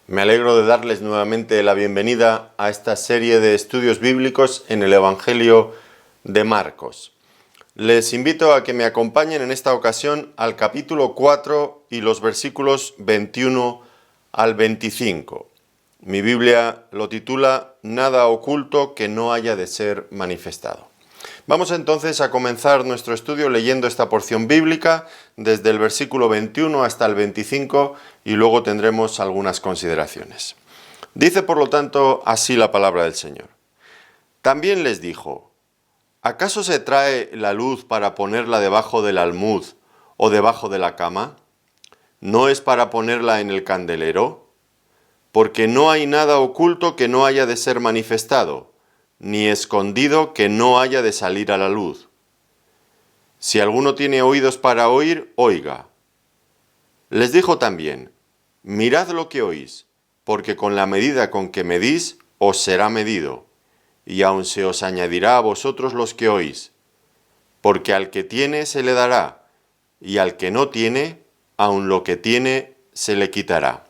Me alegro de darles nuevamente la bienvenida a esta serie de estudios bíblicos en el Evangelio de Marcos. Les invito a que me acompañen en esta ocasión al capítulo 4 y los versículos 21 al 25. Mi Biblia lo titula Nada oculto que no haya de ser manifestado. Vamos entonces a comenzar nuestro estudio leyendo esta porción bíblica desde el versículo 21 hasta el 25 y luego tendremos algunas consideraciones. Dice por lo tanto así la palabra del Señor. También les dijo, ¿acaso se trae la luz para ponerla debajo del almud o debajo de la cama? ¿No es para ponerla en el candelero? Porque no hay nada oculto que no haya de ser manifestado, ni escondido que no haya de salir a la luz. Si alguno tiene oídos para oír, oiga. Les dijo también, mirad lo que oís, porque con la medida con que medís, os será medido, y aun se os añadirá a vosotros los que oís. Porque al que tiene se le dará, y al que no tiene, aun lo que tiene se le quitará.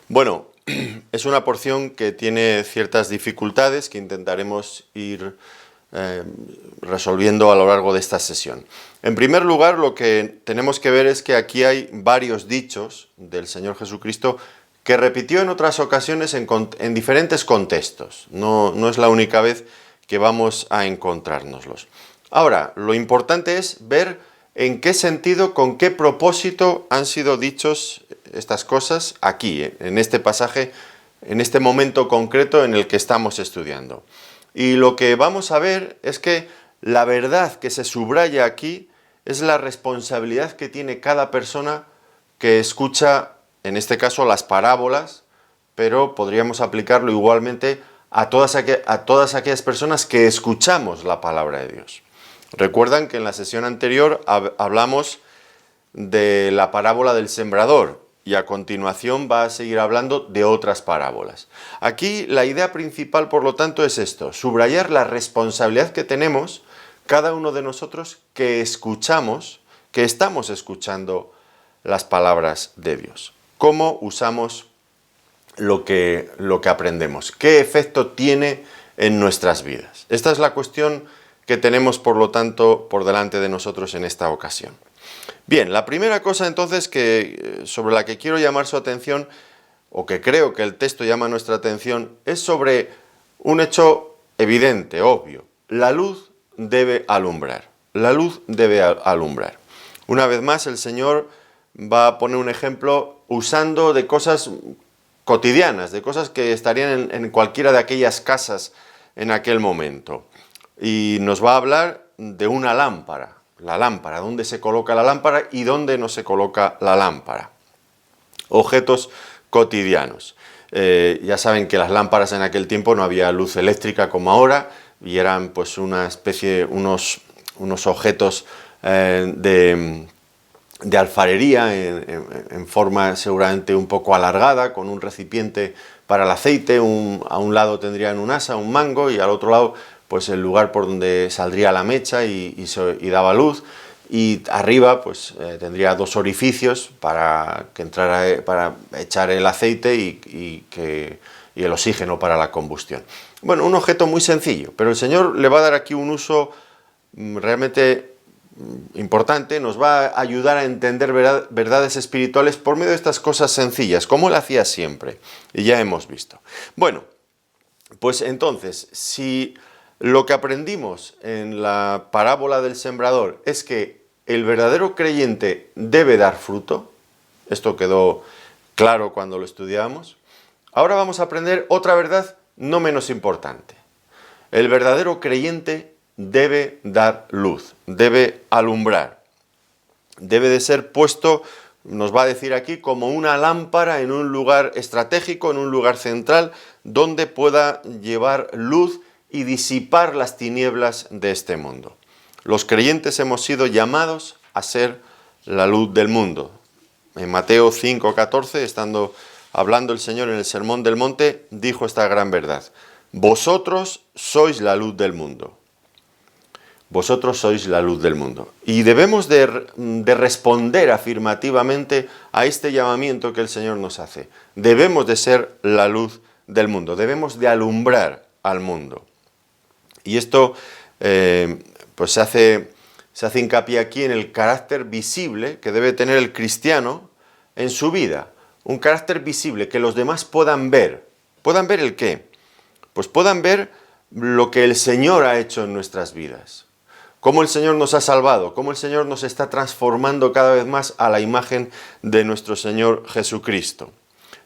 Bueno, es una porción que tiene ciertas dificultades que intentaremos ir resolviendo a lo largo de esta sesión. En primer lugar, lo que tenemos que ver es que aquí hay varios dichos del Señor Jesucristo que repitió en otras ocasiones en diferentes contextos. No es la única vez que vamos a encontrárnoslos. Ahora, lo importante es ver en qué sentido, con qué propósito han sido dichos estas cosas aquí, en este pasaje, en este momento concreto en el que estamos estudiando. Y lo que vamos a ver es que la verdad que se subraya aquí es la responsabilidad que tiene cada persona que escucha, en este caso, las parábolas, pero podríamos aplicarlo igualmente a todas aquellas personas que escuchamos la palabra de Dios. Recuerdan que en la sesión anterior hablamos de la parábola del sembrador y a continuación va a seguir hablando de otras parábolas. Aquí la idea principal, por lo tanto, es esto, subrayar la responsabilidad que tenemos cada uno de nosotros que escuchamos, que estamos escuchando las palabras de Dios. ¿Cómo usamos lo que aprendemos? ¿Qué efecto tiene en nuestras vidas? Esta es la cuestión que tenemos, por lo tanto, por delante de nosotros en esta ocasión. Bien, la primera cosa entonces sobre la que quiero llamar su atención, o que creo que el texto llama nuestra atención, es sobre un hecho evidente, obvio. La luz debe alumbrar. La luz debe alumbrar. Una vez más, el Señor va a poner un ejemplo usando de cosas cotidianas, de cosas que estarían en cualquiera de aquellas casas en aquel momento. Y nos va a hablar de una lámpara. La lámpara, dónde se coloca la lámpara y dónde no se coloca la lámpara. Objetos cotidianos. Ya saben que las lámparas en aquel tiempo no había luz eléctrica como ahora y eran pues una especie, unos objetos de alfarería en forma seguramente un poco alargada, con un recipiente para el aceite, a un lado tendrían un asa, un mango, y al otro lado pues el lugar por donde saldría la mecha y daba luz, y arriba pues tendría dos orificios para echar el aceite y el oxígeno para la combustión. Bueno, un objeto muy sencillo, pero el Señor le va a dar aquí un uso realmente importante, nos va a ayudar a entender verdades espirituales por medio de estas cosas sencillas, como Él hacía siempre, y ya hemos visto. Bueno, pues entonces, si lo que aprendimos en la parábola del sembrador es que el verdadero creyente debe dar fruto, esto quedó claro cuando lo estudiamos, ahora vamos a aprender otra verdad no menos importante. El verdadero creyente debe dar luz, debe alumbrar, debe de ser puesto, nos va a decir aquí, como una lámpara en un lugar estratégico, en un lugar central, donde pueda llevar luz y disipar las tinieblas de este mundo. Los creyentes hemos sido llamados a ser la luz del mundo. En Mateo 5:14, estando hablando el Señor en el Sermón del Monte, dijo esta gran verdad: vosotros sois la luz del mundo. vosotros sois la luz del mundo. Y debemos de responder afirmativamente a este llamamiento que el Señor nos hace. Debemos de ser la luz del mundo, debemos de alumbrar al mundo. Y esto pues se hace hincapié aquí en el carácter visible que debe tener el cristiano en su vida. Un carácter visible que los demás puedan ver. ¿Puedan ver el qué? Pues puedan ver lo que el Señor ha hecho en nuestras vidas. Cómo el Señor nos ha salvado, cómo el Señor nos está transformando cada vez más a la imagen de nuestro Señor Jesucristo.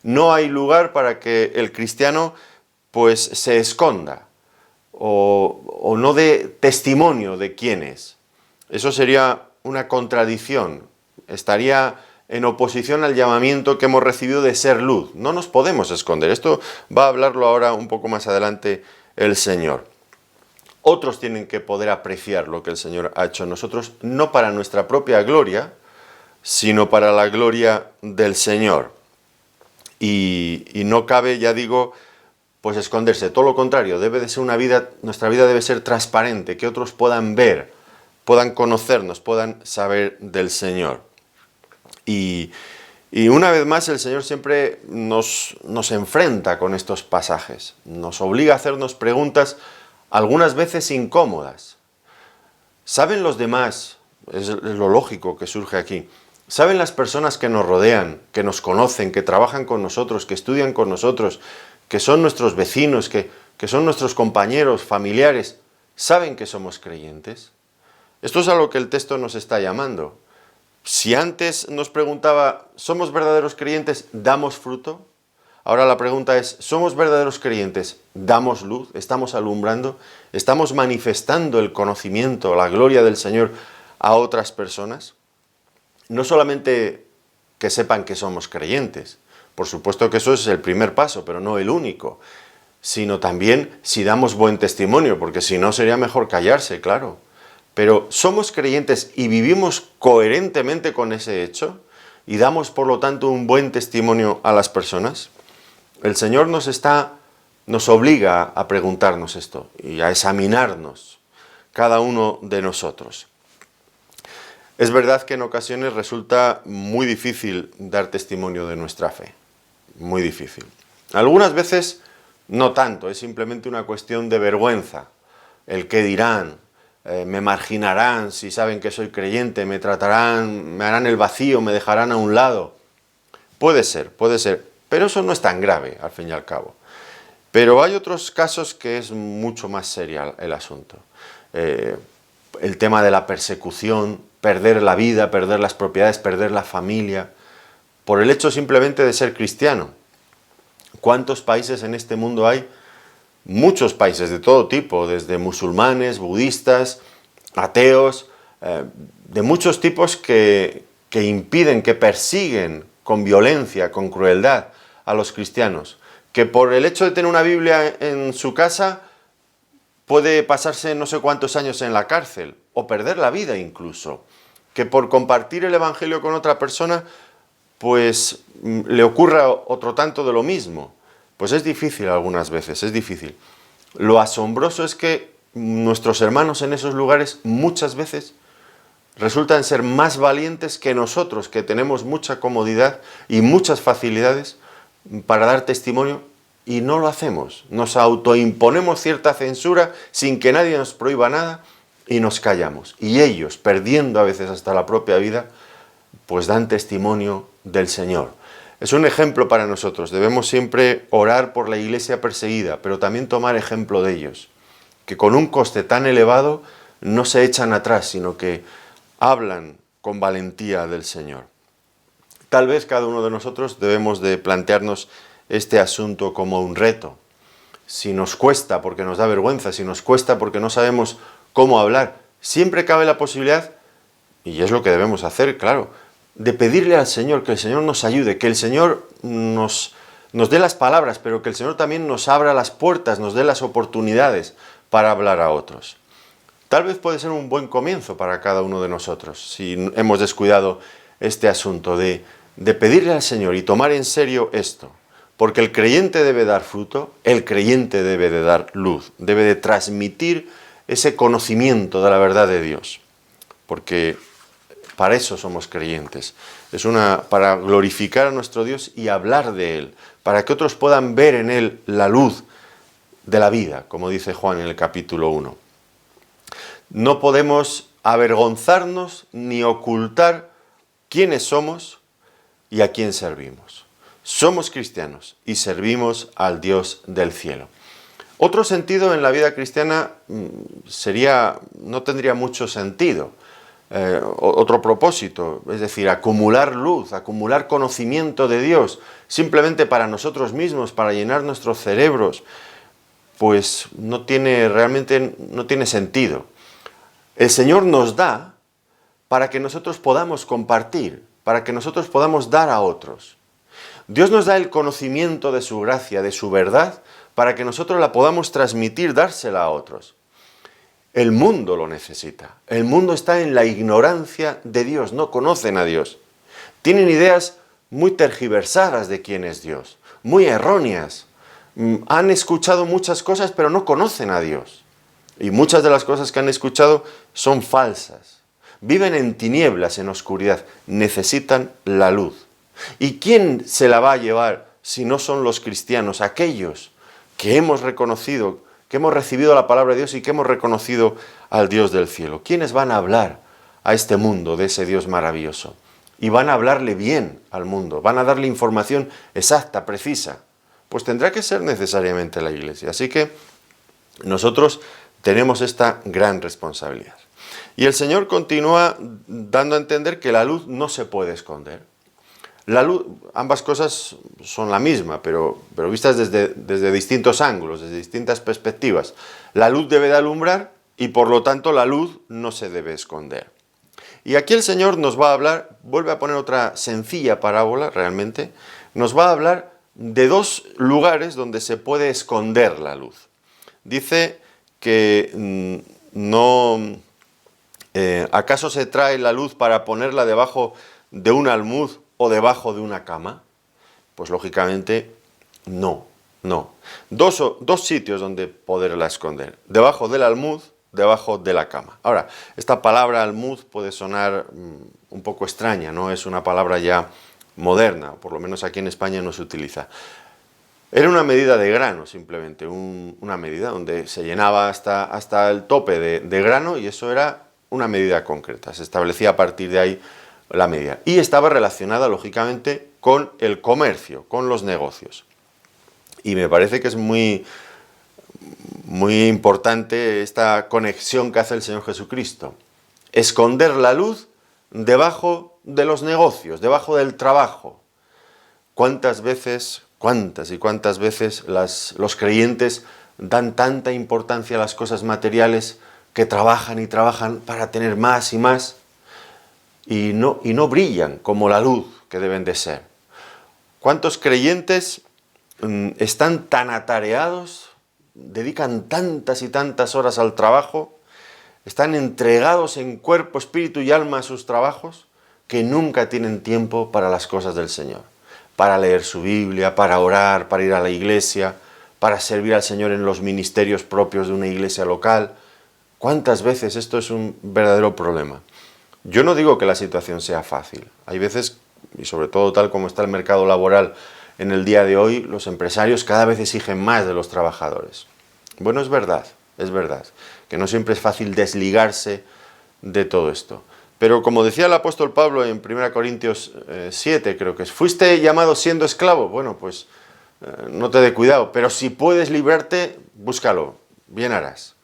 No hay lugar para que el cristiano pues se esconda o no dé testimonio de quién es. Eso sería una contradicción, estaría en oposición al llamamiento que hemos recibido de ser luz. No nos podemos esconder. Esto va a hablarlo ahora un poco más adelante el Señor. Otros tienen que poder apreciar lo que el Señor ha hecho en nosotros, no para nuestra propia gloria, sino para la gloria del Señor. Y no cabe, ya digo, pues esconderse. Todo lo contrario, debe de ser nuestra vida debe ser transparente, que otros puedan ver, puedan conocernos, puedan saber del Señor. Y una vez más el Señor siempre nos enfrenta con estos pasajes, nos obliga a hacernos preguntas algunas veces incómodas. ¿Saben los demás? Es lo lógico que surge aquí. ¿Saben las personas que nos rodean, que nos conocen, que trabajan con nosotros, que estudian con nosotros, que son nuestros vecinos, que son nuestros compañeros, familiares? ¿Saben que somos creyentes? Esto es a lo que el texto nos está llamando. Si antes nos preguntaba, ¿somos verdaderos creyentes? ¿Damos fruto? Ahora la pregunta es, ¿somos verdaderos creyentes? ¿Damos luz? ¿Estamos alumbrando? ¿Estamos manifestando el conocimiento, la gloria del Señor a otras personas? No solamente que sepan que somos creyentes, por supuesto que eso es el primer paso, pero no el único, sino también si damos buen testimonio, porque si no sería mejor callarse, claro. Pero ¿somos creyentes y vivimos coherentemente con ese hecho? ¿Y damos, por lo tanto, un buen testimonio a las personas? El Señor nos obliga a preguntarnos esto y a examinarnos, cada uno de nosotros. Es verdad que en ocasiones resulta muy difícil dar testimonio de nuestra fe, muy difícil. Algunas veces no tanto, es simplemente una cuestión de vergüenza, el qué dirán, me marginarán si saben que soy creyente, me tratarán, me harán el vacío, me dejarán a un lado. Puede ser, pero eso no es tan grave, al fin y al cabo. Pero hay otros casos que es mucho más serio el asunto. El tema de la persecución, perder la vida, perder las propiedades, perder la familia, por el hecho simplemente de ser cristiano. ¿Cuántos países en este mundo hay? Muchos países de todo tipo, desde musulmanes, budistas, ateos, de muchos tipos que impiden, que persiguen con violencia, con crueldad a los cristianos, que por el hecho de tener una Biblia en su casa puede pasarse no sé cuántos años en la cárcel o perder la vida incluso, que por compartir el Evangelio con otra persona pues le ocurra otro tanto de lo mismo. Pues es difícil algunas veces, es difícil. Lo asombroso es que nuestros hermanos en esos lugares muchas veces resultan ser más valientes que nosotros, que tenemos mucha comodidad y muchas facilidades para dar testimonio y no lo hacemos. Nos autoimponemos cierta censura sin que nadie nos prohíba nada y nos callamos. Y ellos, perdiendo a veces hasta la propia vida, pues dan testimonio del Señor. Es un ejemplo para nosotros. Debemos siempre orar por la iglesia perseguida, pero también tomar ejemplo de ellos, que con un coste tan elevado no se echan atrás, sino que hablan con valentía del Señor. Tal vez cada uno de nosotros debemos de plantearnos este asunto como un reto. Si nos cuesta porque nos da vergüenza, si nos cuesta porque no sabemos cómo hablar, siempre cabe la posibilidad, y es lo que debemos hacer, claro, de pedirle al Señor, que el Señor nos ayude, que el Señor nos dé las palabras, pero que el Señor también nos abra las puertas, nos dé las oportunidades para hablar a otros. Tal vez puede ser un buen comienzo para cada uno de nosotros, si hemos descuidado este asunto de pedirle al Señor y tomar en serio esto, porque el creyente debe dar fruto, el creyente debe de dar luz, debe de transmitir ese conocimiento de la verdad de Dios, porque para eso somos creyentes. Para glorificar a nuestro Dios y hablar de Él, para que otros puedan ver en Él la luz de la vida, como dice Juan en el capítulo 1. No podemos avergonzarnos ni ocultar quiénes somos y a quién servimos. Somos cristianos y servimos al Dios del cielo. Otro sentido en la vida cristiana no tendría mucho sentido. Otro propósito, es decir, acumular luz, acumular conocimiento de Dios, simplemente para nosotros mismos, para llenar nuestros cerebros, pues realmente no tiene sentido. El Señor nos da para que nosotros podamos compartir, para que nosotros podamos dar a otros. Dios nos da el conocimiento de su gracia, de su verdad, para que nosotros la podamos transmitir, dársela a otros. El mundo lo necesita. El mundo está en la ignorancia de Dios, no conocen a Dios. Tienen ideas muy tergiversadas de quién es Dios, muy erróneas. Han escuchado muchas cosas, pero no conocen a Dios. Y muchas de las cosas que han escuchado son falsas. Viven en tinieblas, en oscuridad. Necesitan la luz. ¿Y quién se la va a llevar si no son los cristianos, aquellos que hemos reconocido, que hemos recibido la palabra de Dios y que hemos reconocido al Dios del cielo? ¿Quiénes van a hablar a este mundo de ese Dios maravilloso? Y van a hablarle bien al mundo, van a darle información exacta, precisa. Pues tendrá que ser necesariamente la Iglesia. Así que nosotros tenemos esta gran responsabilidad. Y el Señor continúa dando a entender que la luz no se puede esconder. La luz, ambas cosas son la misma, pero vistas desde distintos ángulos, desde distintas perspectivas. La luz debe de alumbrar y por lo tanto la luz no se debe esconder. Y aquí el Señor nos va a hablar, vuelve a poner otra sencilla parábola realmente, nos va a hablar de dos lugares donde se puede esconder la luz. Dice que ¿acaso se trae la luz para ponerla debajo de un almud o debajo de una cama? Pues lógicamente no. Dos sitios donde poderla esconder: debajo del almud, debajo de la cama. Ahora, esta palabra almud puede sonar un poco extraña, no es una palabra ya moderna, por lo menos aquí en España no se utiliza. Era una medida de grano, simplemente, una medida donde se llenaba hasta el tope de grano, y eso era una medida concreta. Se establecía a partir de ahí la medida. Y estaba relacionada, lógicamente, con el comercio, con los negocios. Y me parece que es muy importante esta conexión que hace el Señor Jesucristo. Esconder la luz debajo de los negocios, debajo del trabajo. Cuántas y cuántas veces los creyentes dan tanta importancia a las cosas materiales, que trabajan y trabajan para tener más y más, y no brillan como la luz que deben de ser. ¿Cuántos creyentes están tan atareados, dedican tantas y tantas horas al trabajo, están entregados en cuerpo, espíritu y alma a sus trabajos, que nunca tienen tiempo para las cosas del Señor? Para leer su Biblia, para orar, para ir a la iglesia, para servir al Señor en los ministerios propios de una iglesia local. ¿Cuántas veces esto es un verdadero problema? Yo no digo que la situación sea fácil. Hay veces, y sobre todo tal como está el mercado laboral en el día de hoy, los empresarios cada vez exigen más de los trabajadores. Bueno, es verdad, que no siempre es fácil desligarse de todo esto. Pero como decía el apóstol Pablo en 1 Corintios 7, creo que es: ¿fuiste llamado siendo esclavo? Bueno, pues no te dé cuidado, pero si puedes librarte, búscalo, bien harás.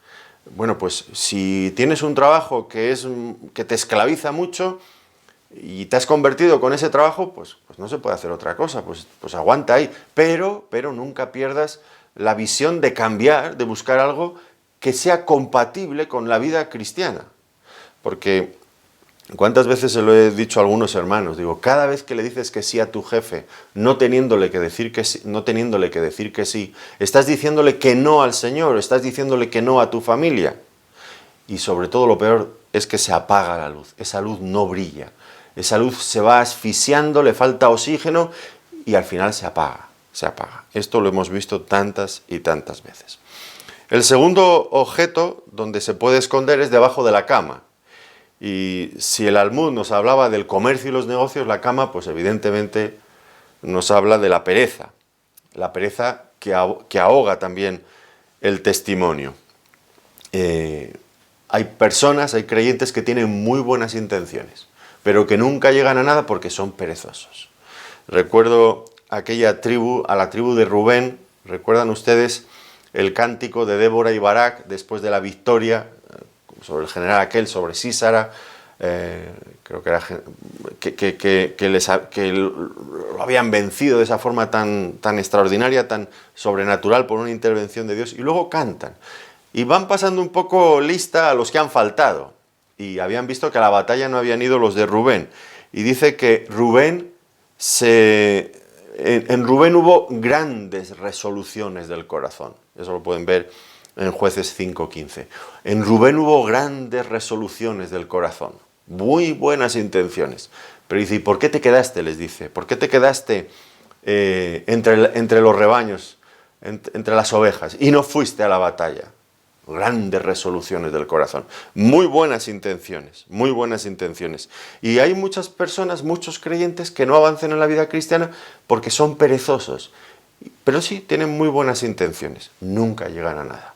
Bueno, pues si tienes un trabajo que te esclaviza mucho y te has convertido con ese trabajo, pues no se puede hacer otra cosa, pues aguanta ahí. Pero nunca pierdas la visión de cambiar, de buscar algo que sea compatible con la vida cristiana. Porque ¿cuántas veces se lo he dicho a algunos hermanos? Digo, cada vez que le dices que sí a tu jefe, no teniéndole que decir que sí, estás diciéndole que no al Señor, estás diciéndole que no a tu familia. Y sobre todo lo peor es que se apaga la luz, esa luz no brilla, esa luz se va asfixiando, le falta oxígeno y al final se apaga. Esto lo hemos visto tantas y tantas veces. El segundo objeto donde se puede esconder es debajo de la cama. Y si el Almud nos hablaba del comercio y los negocios, la cama, pues evidentemente nos habla de la pereza que ahoga también el testimonio. Hay personas, hay creyentes que tienen muy buenas intenciones, pero que nunca llegan a nada porque son perezosos. Recuerdo a la tribu de Rubén, ¿recuerdan ustedes el cántico de Débora y Barak después de la victoria sobre el general aquel, sobre Sísara? Creo que era que lo habían vencido de esa forma tan extraordinaria, tan sobrenatural por una intervención de Dios, y luego cantan. Y van pasando un poco lista a los que han faltado, y habían visto que a la batalla no habían ido los de Rubén, y dice que en Rubén hubo grandes resoluciones del corazón. Eso lo pueden ver en Jueces 5:15. En Rubén hubo grandes resoluciones del corazón, muy buenas intenciones. Pero dice, ¿y por qué te quedaste? Les dice, ¿por qué te quedaste entre los rebaños, entre las ovejas, y no fuiste a la batalla? Grandes resoluciones del corazón, muy buenas intenciones, muy buenas intenciones. Y hay muchas personas, muchos creyentes que no avancen en la vida cristiana porque son perezosos, pero sí tienen muy buenas intenciones, nunca llegan a nada.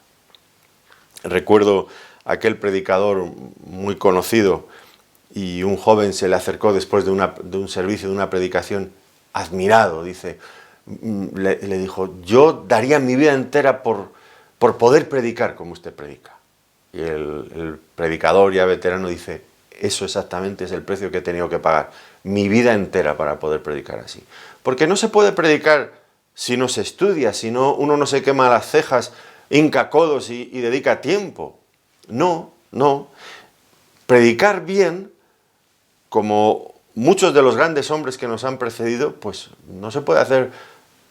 Recuerdo aquel predicador muy conocido, y un joven se le acercó después de un servicio, de una predicación, admirado, dice, le dijo, yo daría mi vida entera por poder predicar como usted predica. Y el predicador ya veterano dice, eso exactamente es el precio que he tenido que pagar, mi vida entera para poder predicar así. Porque no se puede predicar si no se estudia, si no, uno no se quema las cejas, hinca codos y dedica tiempo. No. Predicar bien, como muchos de los grandes hombres que nos han precedido, pues no se puede hacer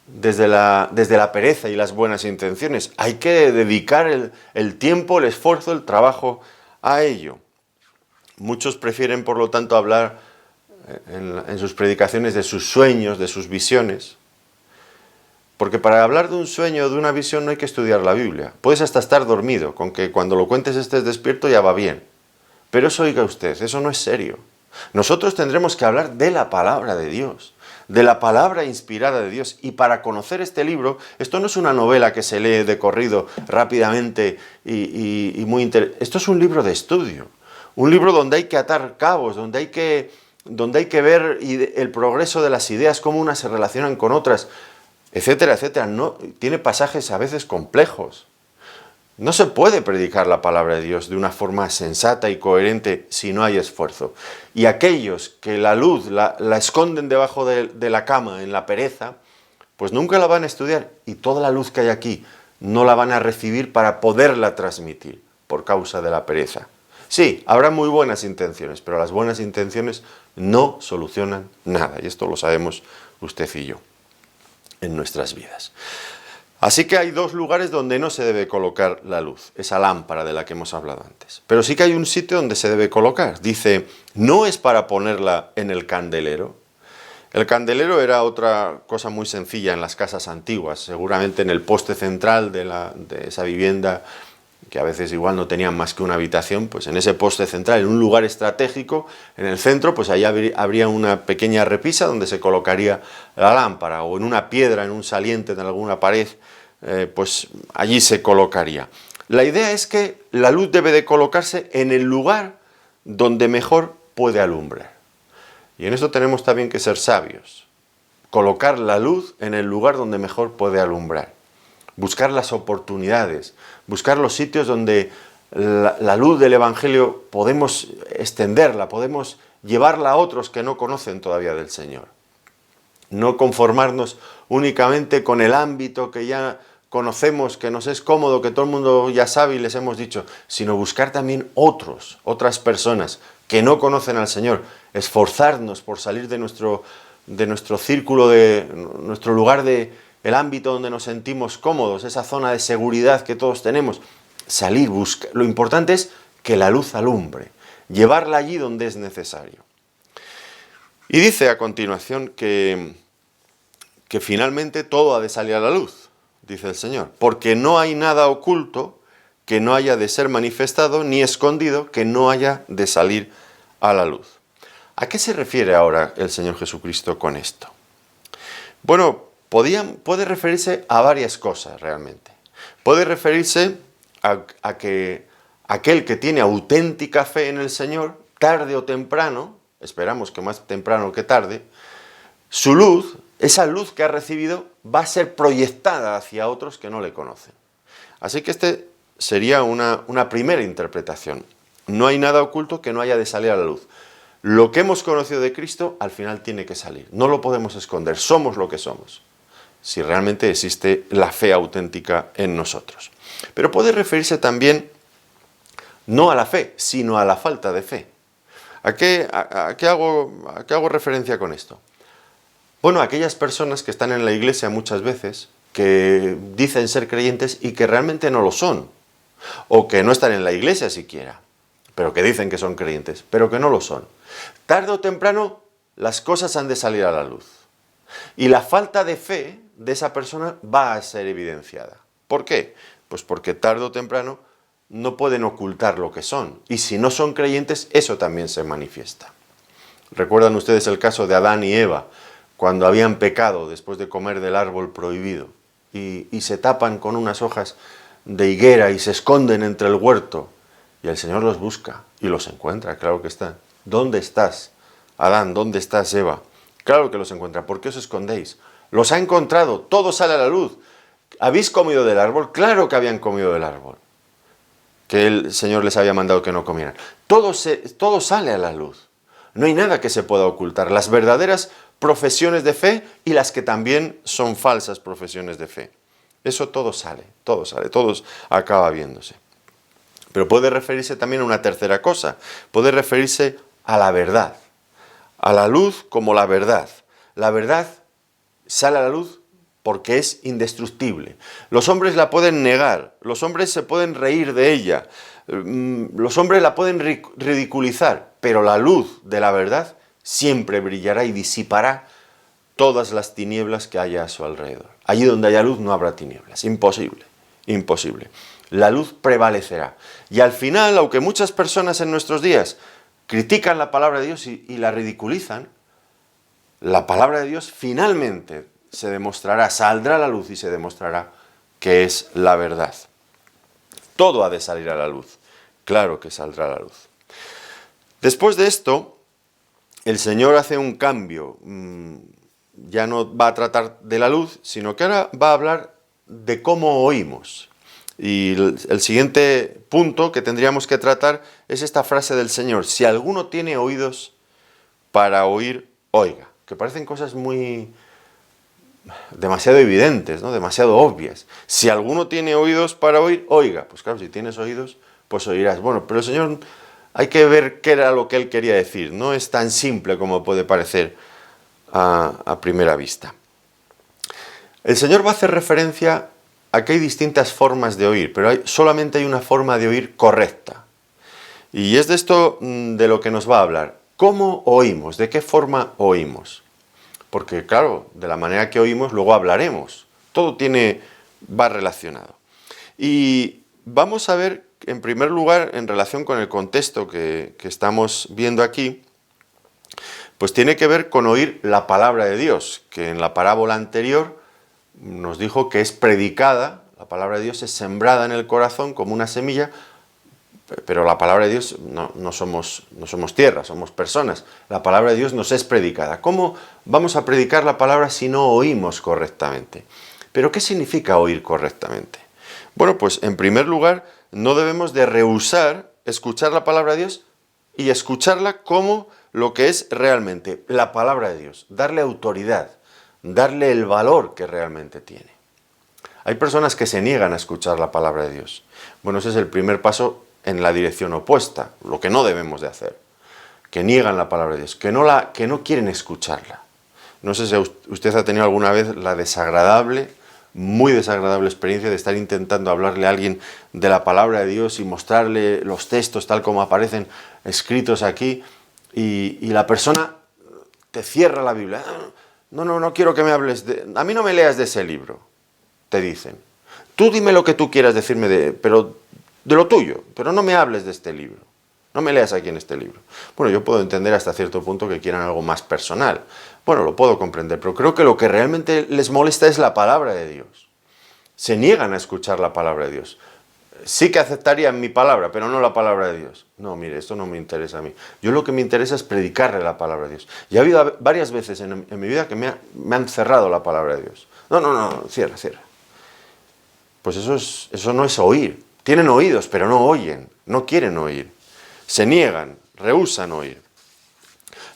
desde la pereza y las buenas intenciones. Hay que dedicar el tiempo, el esfuerzo, el trabajo a ello. Muchos prefieren, por lo tanto, hablar en sus predicaciones de sus sueños, de sus visiones, porque para hablar de un sueño o de una visión no hay que estudiar la Biblia. Puedes hasta estar dormido, con que cuando lo cuentes estés despierto ya va bien. Pero eso, oiga usted, eso no es serio. Nosotros tendremos que hablar de la palabra de Dios, de la palabra inspirada de Dios. Y para conocer este libro, esto no es una novela que se lee de corrido rápidamente y muy interesante. Esto es un libro de estudio, un libro donde hay que atar cabos, donde hay que ver el progreso de las ideas, cómo unas se relacionan con otras, etcétera, etcétera. No, tiene pasajes a veces complejos. No se puede predicar la palabra de Dios de una forma sensata y coherente si no hay esfuerzo. Y aquellos que la luz la esconden debajo de la cama, en la pereza, pues nunca la van a estudiar. Y toda la luz que hay aquí no la van a recibir para poderla transmitir por causa de la pereza. Sí, habrá muy buenas intenciones, pero las buenas intenciones no solucionan nada. Y esto lo sabemos usted y yo en nuestras vidas. Así que hay dos lugares donde no se debe colocar la luz, esa lámpara de la que hemos hablado antes. Pero sí que hay un sitio donde se debe colocar. Dice, no es para ponerla en el candelero. El candelero era otra cosa muy sencilla en las casas antiguas, seguramente en el poste central de esa vivienda, que a veces igual no tenían más que una habitación, pues en ese poste central, en un lugar estratégico, en el centro, pues allá habría una pequeña repisa donde se colocaría la lámpara, o en una piedra, en un saliente de alguna pared, pues allí se colocaría. La idea es que la luz debe de colocarse en el lugar donde mejor puede alumbrar. Y en esto tenemos también que ser sabios. Colocar la luz en el lugar donde mejor puede alumbrar. Buscar las oportunidades, buscar los sitios donde la luz del Evangelio podemos extenderla, podemos llevarla a otros que no conocen todavía del Señor. No conformarnos únicamente con el ámbito que ya conocemos, que nos es cómodo, que todo el mundo ya sabe y les hemos dicho, sino buscar también otras personas que no conocen al Señor, esforzarnos por salir de nuestro círculo, de nuestro lugar el ámbito donde nos sentimos cómodos, esa zona de seguridad que todos tenemos, salir, buscar. Lo importante es que la luz alumbre, llevarla allí donde es necesario. Y dice a continuación que finalmente todo ha de salir a la luz. dice el Señor, porque no hay nada oculto que no haya de ser manifestado, ni escondido que no haya de salir a la luz. ¿A qué se refiere ahora el Señor Jesucristo con esto? Bueno, puede referirse a varias cosas realmente. Puede referirse a que aquel que tiene auténtica fe en el Señor, tarde o temprano, esperamos que más temprano que tarde, su luz, esa luz que ha recibido, va a ser proyectada hacia otros que no le conocen. Así que este sería una primera interpretación. No hay nada oculto que no haya de salir a la luz. Lo que hemos conocido de Cristo al final tiene que salir. No lo podemos esconder. Somos lo que somos. Si realmente existe la fe auténtica en nosotros. Pero puede referirse también no a la fe, sino a la falta de fe. ¿A qué hago referencia con esto? Bueno, aquellas personas que están en la iglesia muchas veces, que dicen ser creyentes y que realmente no lo son, o que no están en la iglesia siquiera, pero que dicen que son creyentes, pero que no lo son. Tarde o temprano las cosas han de salir a la luz. Y la falta de fe de esa persona va a ser evidenciada. ¿Por qué? Pues porque tarde o temprano no pueden ocultar lo que son. Y si no son creyentes, eso también se manifiesta. ¿Recuerdan ustedes el caso de Adán y Eva, cuando habían pecado después de comer del árbol prohibido? Y se tapan con unas hojas de higuera y se esconden entre el huerto. Y el Señor los busca y los encuentra, claro que está. ¿Dónde estás, Adán? ¿Dónde estás, Eva? Claro que los encuentra. ¿Por qué os escondéis? Los ha encontrado, todo sale a la luz. ¿Habéis comido del árbol? Claro que habían comido del árbol, que el Señor les había mandado que no comieran. Todo sale a la luz. No hay nada que se pueda ocultar. Las verdaderas profesiones de fe y las que también son falsas profesiones de fe. Eso todo sale, todo acaba viéndose. Pero puede referirse también a una tercera cosa. Puede referirse a la verdad. A la luz como la verdad. La verdad sale a la luz porque es indestructible. Los hombres la pueden negar, los hombres se pueden reír de ella, los hombres la pueden ridiculizar, pero la luz de la verdad siempre brillará y disipará todas las tinieblas que haya a su alrededor. Allí donde haya luz no habrá tinieblas, imposible, imposible. La luz prevalecerá. Y al final, aunque muchas personas en nuestros días critican la palabra de Dios y la ridiculizan, la palabra de Dios finalmente se demostrará, saldrá a la luz y se demostrará que es la verdad. Todo ha de salir a la luz. Claro que saldrá a la luz. Después de esto, el Señor hace un cambio. Ya no va a tratar de la luz, sino que ahora va a hablar de cómo oímos. Y el siguiente punto que tendríamos que tratar es esta frase del Señor: si alguno tiene oídos para oír, oiga. Que parecen cosas demasiado evidentes, ¿no? Demasiado obvias. Si alguno tiene oídos para oír, oiga. Pues claro, si tienes oídos, pues oirás. Bueno, pero el Señor, hay que ver qué era lo que Él quería decir. No es tan simple como puede parecer a primera vista. El Señor va a hacer referencia a que hay distintas formas de oír, pero solamente hay una forma de oír correcta. Y es de esto de lo que nos va a hablar. ¿Cómo oímos? ¿De qué forma oímos? Porque claro, de la manera que oímos luego hablaremos. Todo va relacionado. Y vamos a ver, en primer lugar, en relación con el contexto que estamos viendo aquí, pues tiene que ver con oír la palabra de Dios, que en la parábola anterior nos dijo que es predicada, la palabra de Dios es sembrada en el corazón como una semilla, pero la palabra de Dios no somos tierra, somos personas. La palabra de Dios nos es predicada. ¿Cómo vamos a predicar la palabra si no oímos correctamente? ¿Pero qué significa oír correctamente? Bueno, pues en primer lugar, no debemos de rehusar escuchar la palabra de Dios y escucharla como lo que es realmente la palabra de Dios. Darle autoridad, darle el valor que realmente tiene. Hay personas que se niegan a escuchar la palabra de Dios. Bueno, ese es el primer paso en la dirección opuesta, lo que no debemos de hacer, que niegan la palabra de Dios, que no quieren escucharla. No sé si usted ha tenido alguna vez la muy desagradable experiencia de estar intentando hablarle a alguien de la palabra de Dios y mostrarle los textos tal como aparecen escritos aquí, y la persona te cierra la Biblia. No quiero que me hables a mí no me leas de ese libro. te dicen. Tú dime lo que tú quieras decirme pero de lo tuyo, pero no me hables de este libro. No me leas aquí en este libro. Bueno, yo puedo entender hasta cierto punto que quieran algo más personal. Bueno, lo puedo comprender, pero creo que lo que realmente les molesta es la palabra de Dios. Se niegan a escuchar la palabra de Dios. Sí que aceptarían mi palabra, pero no la palabra de Dios. No, mire, esto no me interesa a mí. Yo lo que me interesa es predicarle la palabra de Dios. Y ha habido varias veces en mi vida que me han cerrado la palabra de Dios. No, cierra. Pues eso no es oír. Tienen oídos, pero no oyen, no quieren oír. Se niegan, rehúsan oír.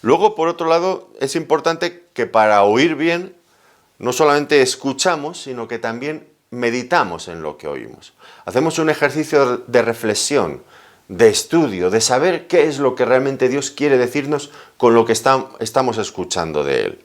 Luego, por otro lado, es importante que para oír bien, no solamente escuchamos, sino que también meditamos en lo que oímos. Hacemos un ejercicio de reflexión, de estudio, de saber qué es lo que realmente Dios quiere decirnos con lo que estamos escuchando de Él.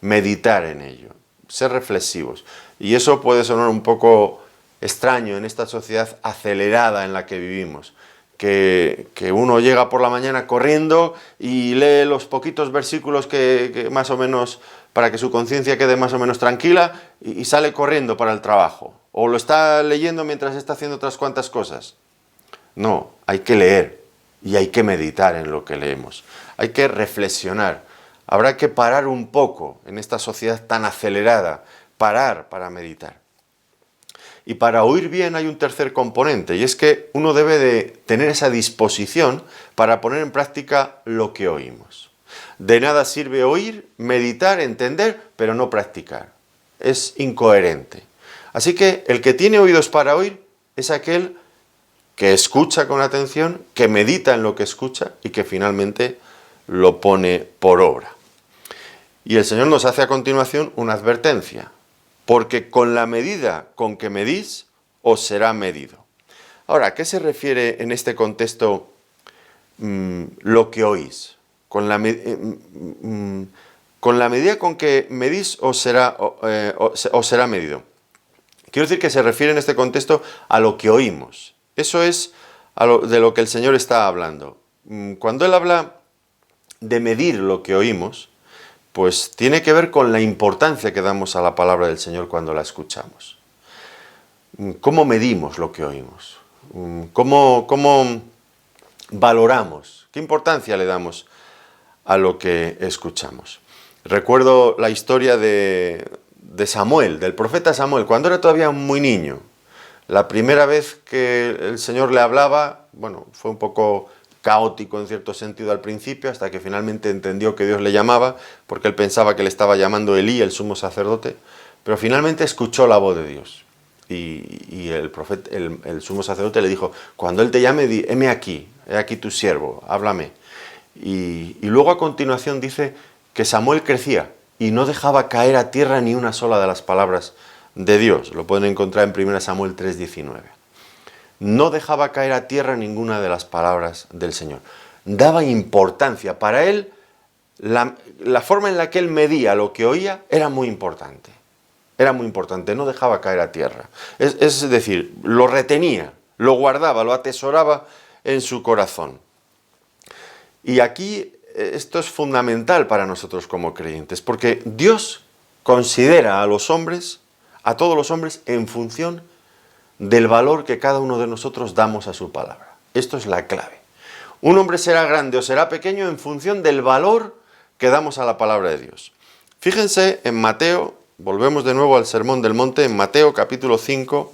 Meditar en ello, ser reflexivos. Y eso puede sonar un poco extraño en esta sociedad acelerada en la que vivimos. Que uno llega por la mañana corriendo y lee los poquitos versículos que más o menos, para que su conciencia quede más o menos tranquila, y sale corriendo para el trabajo. O lo está leyendo mientras está haciendo otras cuantas cosas. No, hay que leer y hay que meditar en lo que leemos. Hay que reflexionar. Habrá que parar un poco en esta sociedad tan acelerada, parar para meditar. Y para oír bien hay un tercer componente, y es que uno debe de tener esa disposición para poner en práctica lo que oímos. De nada sirve oír, meditar, entender, pero no practicar. Es incoherente. Así que el que tiene oídos para oír es aquel que escucha con atención, que medita en lo que escucha y que finalmente lo pone por obra. Y el Señor nos hace a continuación una advertencia. Porque con la medida con que medís, os será medido. Ahora, ¿a qué se refiere en este contexto lo que oís? Con la medida con que medís, os será medido. Quiero decir que se refiere en este contexto a lo que oímos. Eso es de lo que el Señor está hablando. Cuando Él habla de medir lo que oímos, pues tiene que ver con la importancia que damos a la palabra del Señor cuando la escuchamos. ¿Cómo medimos lo que oímos? ¿Cómo valoramos? ¿Qué importancia le damos a lo que escuchamos? Recuerdo la historia de Samuel, del profeta Samuel, cuando era todavía muy niño. La primera vez que el Señor le hablaba, bueno, fue un poco caótico en cierto sentido al principio, hasta que finalmente entendió que Dios le llamaba, porque él pensaba que le estaba llamando Elí, el sumo sacerdote, pero finalmente escuchó la voz de Dios. Y el sumo sacerdote le dijo, cuando él te llame, heme aquí, he aquí tu siervo, háblame. Y luego a continuación dice que Samuel crecía y no dejaba caer a tierra ni una sola de las palabras de Dios. Lo pueden encontrar en 1 Samuel 3:19. No dejaba caer a tierra ninguna de las palabras del Señor. Daba importancia. Para él, la forma en la que él medía lo que oía era muy importante. Era muy importante, no dejaba caer a tierra. Es decir, lo retenía, lo guardaba, lo atesoraba en su corazón. Y aquí esto es fundamental para nosotros como creyentes, porque Dios considera a los hombres, a todos los hombres, en función del valor que cada uno de nosotros damos a su palabra. Esto es la clave. Un hombre será grande o será pequeño en función del valor que damos a la palabra de Dios. Fíjense en Mateo, volvemos de nuevo al Sermón del Monte, en Mateo capítulo 5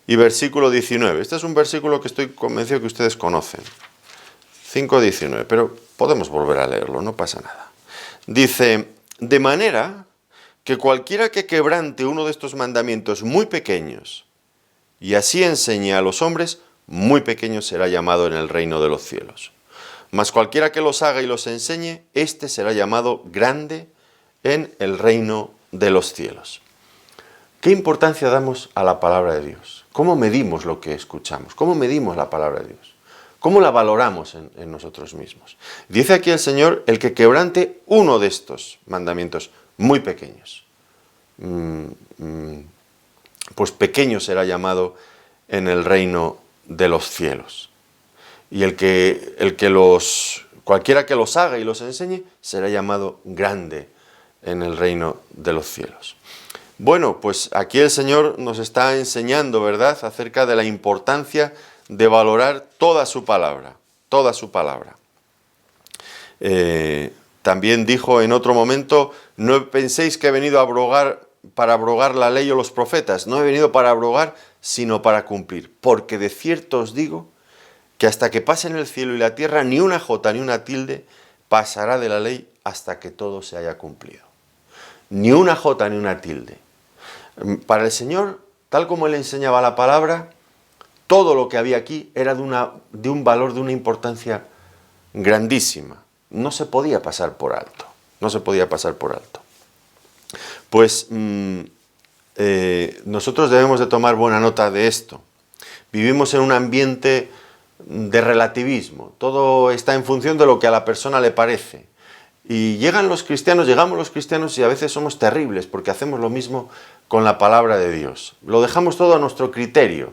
y versículo 19. Este es un versículo que estoy convencido que ustedes conocen. 5:19, pero podemos volver a leerlo, no pasa nada. Dice, de manera que cualquiera que quebrante uno de estos mandamientos muy pequeños y así enseñe a los hombres, muy pequeño será llamado en el reino de los cielos. Mas cualquiera que los haga y los enseñe, éste será llamado grande en el reino de los cielos. ¿Qué importancia damos a la palabra de Dios? ¿Cómo medimos lo que escuchamos? ¿Cómo medimos la palabra de Dios? ¿Cómo la valoramos en nosotros mismos? Dice aquí el Señor, el que quebrante uno de estos mandamientos muy pequeños, pues pequeño será llamado en el reino de los cielos. Y cualquiera que los haga y los enseñe, será llamado grande en el reino de los cielos. Bueno, pues aquí el Señor nos está enseñando, ¿verdad?, acerca de la importancia de valorar toda su palabra, toda su palabra. También dijo en otro momento, no penséis que he venido para abrogar la ley o los profetas, no he venido para abrogar, sino para cumplir, porque de cierto os digo que hasta que pasen el cielo y la tierra, ni una jota ni una tilde pasará de la ley hasta que todo se haya cumplido. Ni una jota ni una tilde. Para el Señor, tal como Él enseñaba la palabra, todo lo que había aquí era de un valor, de una importancia grandísima. No se podía pasar por alto. No se podía pasar por alto. Pues nosotros debemos de tomar buena nota de esto. Vivimos en un ambiente de relativismo. Todo está en función de lo que a la persona le parece. Y llegamos los cristianos y a veces somos terribles porque hacemos lo mismo con la palabra de Dios. Lo dejamos todo a nuestro criterio,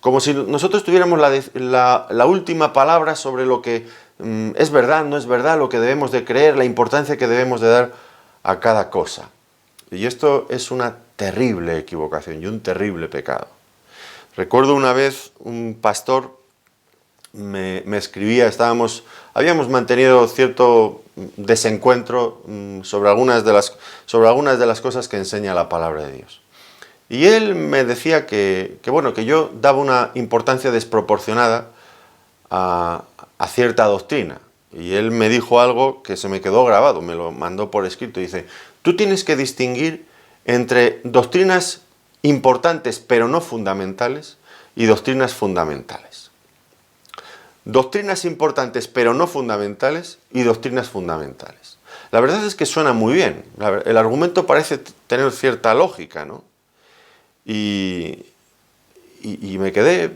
como si nosotros tuviéramos la última palabra sobre lo que es verdad, no es verdad, lo que debemos de creer, la importancia que debemos de dar a cada cosa. Y esto es una terrible equivocación y un terrible pecado. Recuerdo una vez un pastor me escribía, habíamos mantenido cierto desencuentro sobre algunas de las cosas que enseña la palabra de Dios. Y él me decía que yo daba una importancia desproporcionada a cierta doctrina. Y él me dijo algo que se me quedó grabado, me lo mandó por escrito. Dice, tú tienes que distinguir entre doctrinas importantes pero no fundamentales y doctrinas fundamentales. Doctrinas importantes pero no fundamentales y doctrinas fundamentales. La verdad es que suena muy bien, el argumento parece tener cierta lógica, ¿no? Y me quedé